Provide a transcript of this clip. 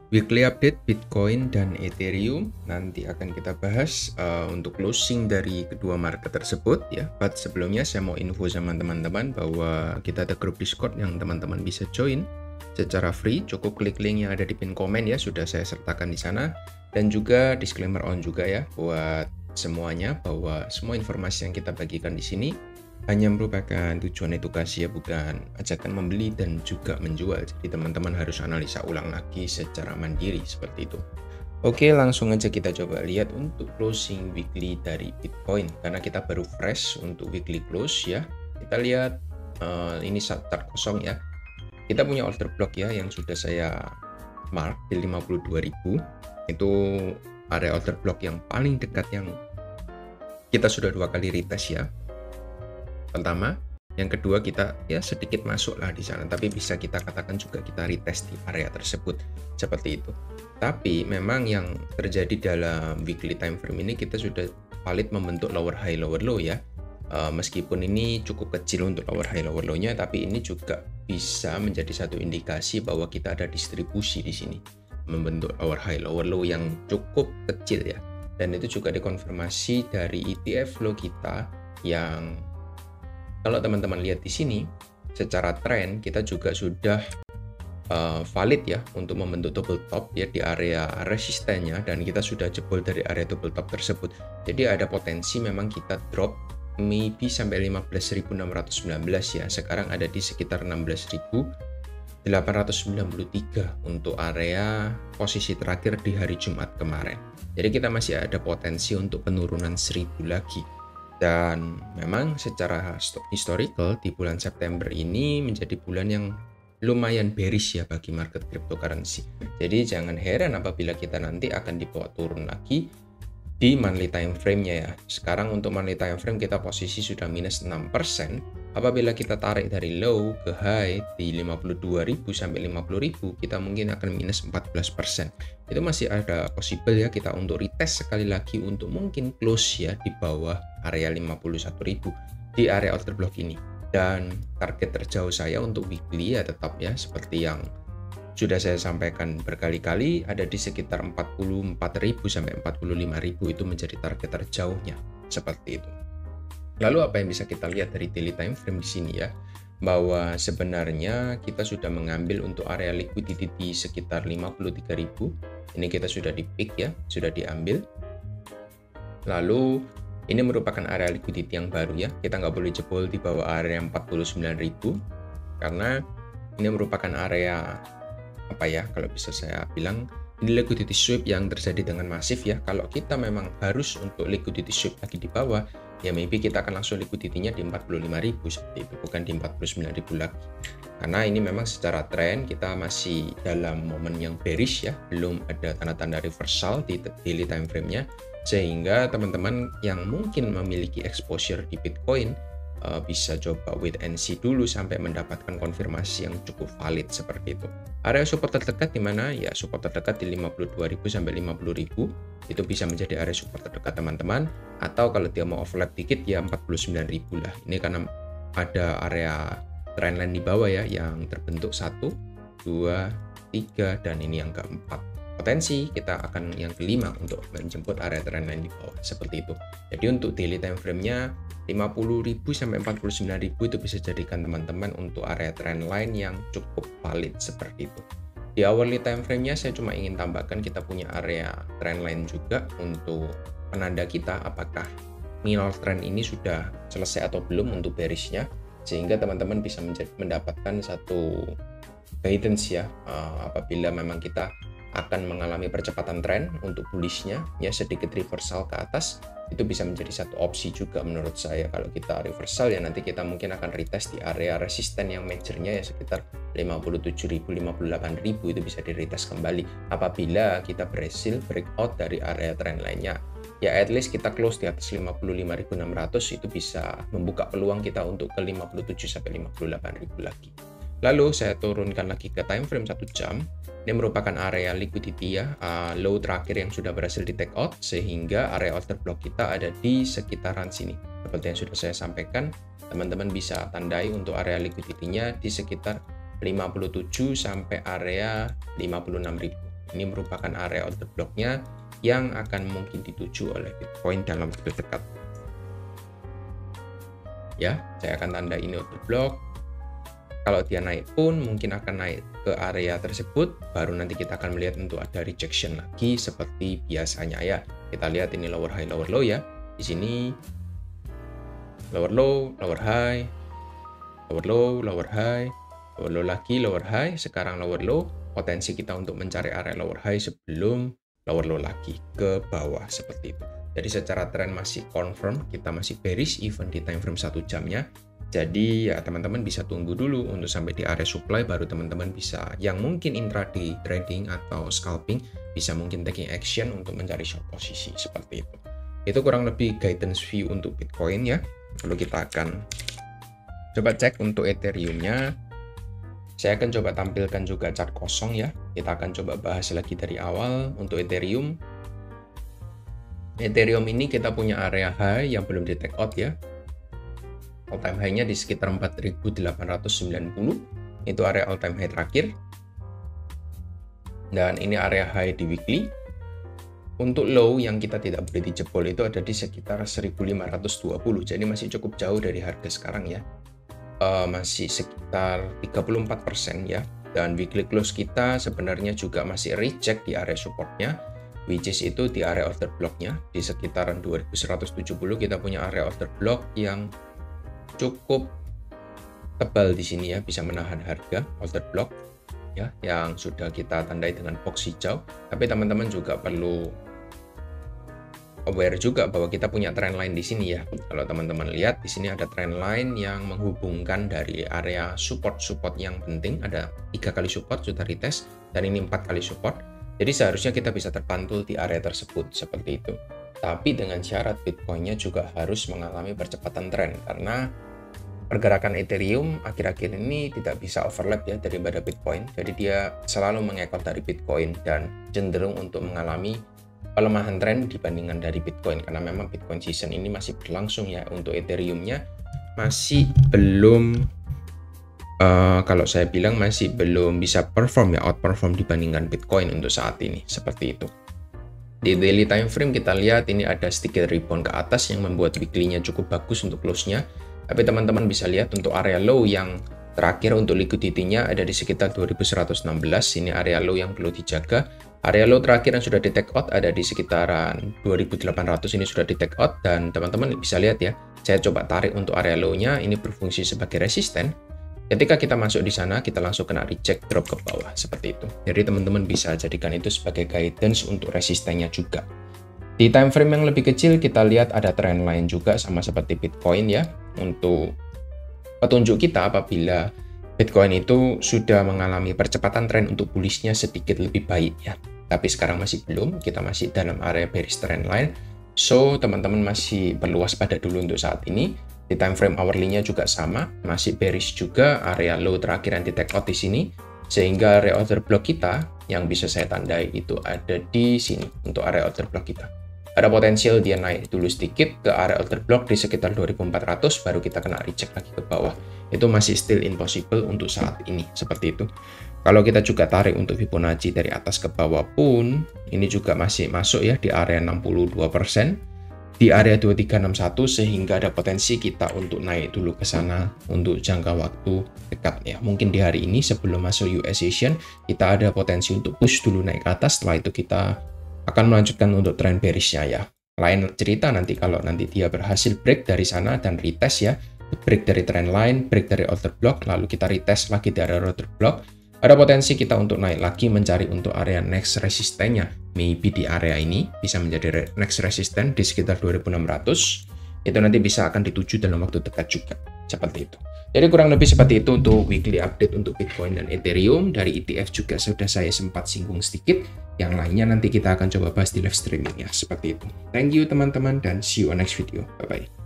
Weekly update Bitcoin dan Ethereum nanti akan kita bahas untuk closing dari kedua market tersebut ya. But sebelumnya saya mau info sama teman-teman bahwa kita ada grup Discord yang teman-teman bisa join secara free. Cukup klik link yang ada di pin komen ya, sudah saya sertakan di sana. Dan juga disclaimer on juga ya buat semuanya bahwa semua informasi yang kita bagikan di sini hanya merupakan tujuan edukasi ya, bukan ajakan membeli dan juga menjual. Jadi teman-teman harus analisa ulang lagi secara mandiri seperti itu. Oke, langsung aja kita coba lihat untuk closing weekly dari Bitcoin karena kita baru fresh untuk weekly close ya. Kita lihat ini chart kosong ya. Kita punya order block ya yang sudah saya mark di 52.000. Itu area order block yang paling dekat yang kita sudah 2 kali retest ya. Pertama, yang kedua kita ya sedikit masuk lah di sana, tapi bisa kita katakan juga kita retest di area tersebut seperti itu. Tapi memang yang terjadi dalam weekly time frame ini kita sudah valid membentuk lower high lower low ya. Meskipun ini cukup kecil untuk lower high lower low-nya, tapi ini juga bisa menjadi satu indikasi bahwa kita ada distribusi di sini membentuk lower high lower low yang cukup kecil ya. Dan itu juga dikonfirmasi dari ETF flow kita yang kalau teman-teman lihat di sini, secara tren kita juga sudah valid ya untuk membentuk double top ya di area resistennya, dan kita sudah jebol dari area double top tersebut. Jadi ada potensi memang kita drop maybe sampai 15.619 ya. Sekarang ada di sekitar 16.893 untuk area posisi terakhir di hari Jumat kemarin. Jadi kita masih ada potensi untuk penurunan 1.000 lagi. Dan memang secara historical di bulan September ini menjadi bulan yang lumayan bearish ya bagi market cryptocurrency. Jadi jangan heran apabila kita nanti akan dibawa turun lagi di monthly time frame-nya ya. Sekarang untuk monthly time frame kita posisi sudah minus 6%. Apabila kita tarik dari low ke high di 52.000 sampai 50.000, kita mungkin akan minus 14%. Itu masih ada possible ya kita untuk retest sekali lagi untuk mungkin close ya di bawah area 51.000 di area order block ini. Dan target terjauh saya untuk weekly ya tetap ya seperti yang sudah saya sampaikan berkali-kali, ada di sekitar 44.000 sampai 45.000 itu menjadi target terjauhnya seperti itu. Lalu apa yang bisa kita lihat dari daily time frame di sini ya, bahwa sebenarnya kita sudah mengambil untuk area liquidity di sekitar 53.000. Ini kita sudah di pick ya, sudah diambil. Lalu ini merupakan area liquidity yang baru ya, kita nggak boleh jebol di bawah area 49.000 karena ini merupakan area apa ya, kalau bisa saya bilang ini liquidity sweep yang terjadi dengan masif ya. Kalau kita memang harus untuk liquidity sweep lagi di bawah ya, maybe kita akan langsung liquidity-nya di 45.000 seperti itu, bukan di 49.000 lagi. Karena ini memang secara tren kita masih dalam momen yang bearish ya, belum ada tanda-tanda reversal di daily time frame-nya, sehingga teman-teman yang mungkin memiliki exposure di Bitcoin bisa coba wait and see dulu sampai mendapatkan konfirmasi yang cukup valid seperti itu. Area support terdekat di mana? Ya, support terdekat di 52.000 sampai 50.000. Itu bisa menjadi area support terdekat teman-teman. Atau kalau dia mau overlap dikit ya 49.000 lah. Ini karena ada area trendline di bawah ya yang terbentuk 1, 2, 3 dan ini yang keempat. Potensi kita akan yang kelima untuk menjemput area trendline di bawah seperti itu. Jadi untuk daily time frame-nya 50.000 sampai 49.000 itu bisa jadikan teman-teman untuk area trendline yang cukup valid seperti itu. Di hourly time frame-nya saya cuma ingin tambahkan kita punya area trendline juga untuk penanda kita apakah minor trend ini sudah selesai atau belum untuk bearish-nya, sehingga teman-teman bisa mendapatkan satu guidance ya apabila memang kita akan mengalami percepatan tren untuk bullish-nya ya, sedikit reversal ke atas itu bisa menjadi satu opsi juga menurut saya. Kalau kita reversal ya nanti kita mungkin akan retest di area resisten yang majornya ya sekitar 57.000 58.000 itu bisa di retest kembali apabila kita berhasil breakout dari area trend lainnya ya, at least kita close di atas 55.600 itu bisa membuka peluang kita untuk ke 57 sampai 58.000 lagi. Lalu saya turunkan lagi ke time frame 1 jam. Ini merupakan area liquidity ya, low terakhir yang sudah berhasil di take out, sehingga area order block kita ada di sekitaran sini. Seperti yang sudah saya sampaikan, teman-teman bisa tandai untuk area liquidity-nya di sekitar 57 sampai area 56.000. Ini merupakan area order blocknya yang akan mungkin dituju oleh Bitcoin dalam waktu dekat. Ya, saya akan tanda ini order block. Kalau dia naik pun mungkin akan naik ke area tersebut, baru nanti kita akan melihat untuk ada rejection lagi seperti biasanya ya. Kita lihat ini lower high, lower low ya. Di sini lower low, lower high, lower low, lower high, lower low lagi, lower high, sekarang lower low. Potensi kita untuk mencari area lower high sebelum lower low lagi ke bawah seperti itu. Jadi secara tren masih confirm, kita masih bearish even di time frame 1 jamnya. Jadi ya teman-teman bisa tunggu dulu untuk sampai di area supply, baru teman-teman bisa yang mungkin intraday trading atau scalping bisa mungkin taking action untuk mencari short posisi seperti itu. Itu kurang lebih guidance view untuk Bitcoin ya. Lalu kita akan coba cek untuk Ethereum-nya. Saya akan coba tampilkan juga chart kosong ya. Kita akan coba bahas lagi dari awal untuk Ethereum. Ethereum ini kita punya area high yang belum di take out ya. All time high-nya di sekitar 4.890. Itu area all time high terakhir. Dan ini area high di weekly. Untuk low yang kita tidak boleh dijebol itu ada di sekitar 1.520. Jadi masih cukup jauh dari harga sekarang ya. Masih sekitar 34% ya. Dan weekly close kita sebenarnya juga masih reject di area supportnya, which is itu di area order blocknya di sekitaran 2170. Kita punya area order block yang cukup tebal di sini ya, bisa menahan harga order block ya, yang sudah kita tandai dengan box hijau. Tapi teman-teman juga perlu aware juga bahwa kita punya trend line di sini ya. Kalau teman-teman lihat di sini ada trend line yang menghubungkan dari area support yang penting. Ada 3 kali support sudah retest dan ini 4 kali support. Jadi seharusnya kita bisa terpantul di area tersebut seperti itu. Tapi dengan syarat Bitcoin-nya juga harus mengalami percepatan tren, karena pergerakan Ethereum akhir-akhir ini tidak bisa overlap ya daripada Bitcoin. Jadi dia selalu mengekor dari Bitcoin dan cenderung untuk mengalami pelemahan tren dibandingkan dari Bitcoin, karena memang Bitcoin season ini masih berlangsung ya. Untuk Ethereum-nya masih belum kalau saya bilang masih belum bisa perform ya, outperform dibandingkan Bitcoin untuk saat ini seperti itu. Di daily time frame kita lihat ini ada sedikit rebound ke atas yang membuat weekly-nya cukup bagus untuk close-nya. Tapi teman-teman bisa lihat untuk area low yang terakhir untuk liquidity-nya ada di sekitar 2116. Ini area low yang perlu dijaga. Area low terakhir yang sudah di take out ada di sekitaran 2800, ini sudah di take out, dan teman-teman bisa lihat ya, saya coba tarik untuk area low-nya, ini berfungsi sebagai resisten. Ketika kita masuk di sana, kita langsung kena reject, drop ke bawah seperti itu. Jadi teman-teman bisa jadikan itu sebagai guidance untuk resistennya juga. Di time frame yang lebih kecil kita lihat ada trend line juga sama seperti Bitcoin ya. Untuk petunjuk kita apabila Bitcoin itu sudah mengalami percepatan tren untuk bullish-nya sedikit lebih baik ya. Tapi sekarang masih belum, kita masih dalam area bearish trend line. So, teman-teman masih perlu waspada dulu untuk saat ini. Di time frame hourly-nya juga sama, masih bearish juga, area low terakhir yang di take out di sini. Sehingga area order block kita yang bisa saya tandai itu ada di sini untuk area order block kita. Ada potensial dia naik dulu sedikit ke area order block di sekitar 2400, baru kita kena reject lagi ke bawah. Itu masih still impossible untuk saat ini, seperti itu. Kalau kita juga tarik untuk Fibonacci dari atas ke bawah pun, ini juga masih masuk ya di area 62%, di area 2361, sehingga ada potensi kita untuk naik dulu ke sana untuk jangka waktu dekat ya. Mungkin di hari ini sebelum masuk US session, kita ada potensi untuk push dulu naik ke atas, setelah itu kita akan melanjutkan untuk trend bearish-nya ya. Lain cerita nanti kalau nanti dia berhasil break dari sana dan retest ya, break dari trend line, break dari order block, lalu kita retest lagi dari order block, ada potensi kita untuk naik lagi mencari untuk area next resistennya. Maybe di area ini bisa menjadi next resisten di sekitar 2600. Itu nanti bisa akan dituju dalam waktu dekat juga. Seperti itu. Jadi kurang lebih seperti itu untuk weekly update untuk Bitcoin dan Ethereum. Dari ETF juga sudah saya sempat singgung sedikit. Yang lainnya nanti kita akan coba bahas di live streaming ya. Seperti itu. Thank you teman-teman dan see you on next video. Bye-bye.